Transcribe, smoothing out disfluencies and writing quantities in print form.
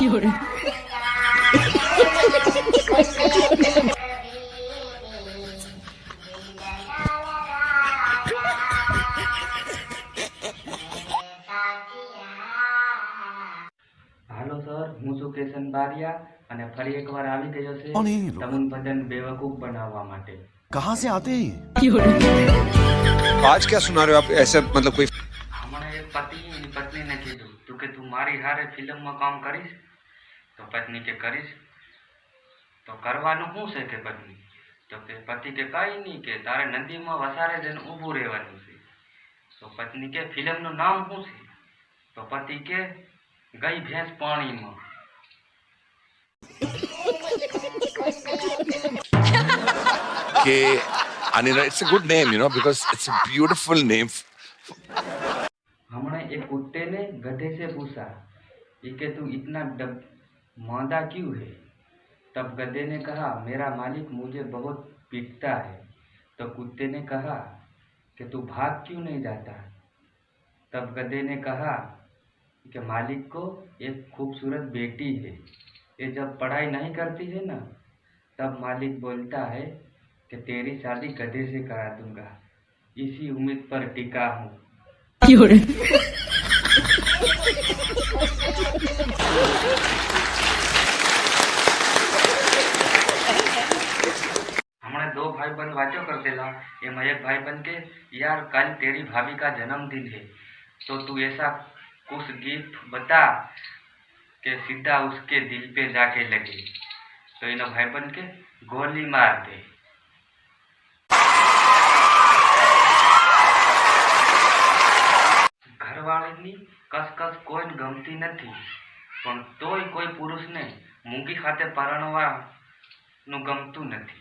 Hello sir, હું છું કેશન બારિયા અને ફરી એકવાર આવી ગયો છે कौन है ये लोग? તમન બદન બેવકૂફ બનાવવા માટે। कहाँ से आते हैं ये? आज क्या सुना रहे हो आप ऐसे मतलब कोई હમણાં એક પતિ એની પત્નીને કીધું તું કે તું મારી હારે ફિલ્મમાં કામ કરીશ તો પત્ની કે કરીશ તો કરવાનું શું છે કે પત્ની તો કે પતિ કે કાંઈ નહીં કે તારે નદીમાં વસારે જઈને ઊભું રહેવાનું છે તો પત્ની કે ફિલ્મનું નામ શું છે તો પતિ કે ગઈ ભેંસ પાણીમાં। कि Anina, it's a good name, you know, because it's a beautiful name. हमने एक कुत्ते ने गधे से पूछा ये कि तू इतना मांदा क्यों है। तब गधे ने कहा मेरा मालिक मुझे बहुत पीटता है। तो कुत्ते ने कहा कि तू भाग क्यों नहीं जाता। तब गधे ने कहा कि मालिक को एक खूबसूरत बेटी है, ये जब पढ़ाई नहीं करती है ना तब मालिक बोलता है कि तेरी शादी गधे से करा दूंगा, इसी उम्मीद पर टिका हूँ। हमने दो भाई बहन वाचो कर देला एम एक भाई बहन के यार कल तेरी भाभी का जन्मदिन है तो तू ऐसा कुछ गिफ्ट बता कि सीधा उसके दिल पे जाके लगे। तो इन भाई बहन के गोली मार दे। घरवाळीनी कसकस कोઈને ગમતી નથી પણ તોય કોઈ પુરુષને મૂંગી ખાતે પરણવાનું ગમતું નથી।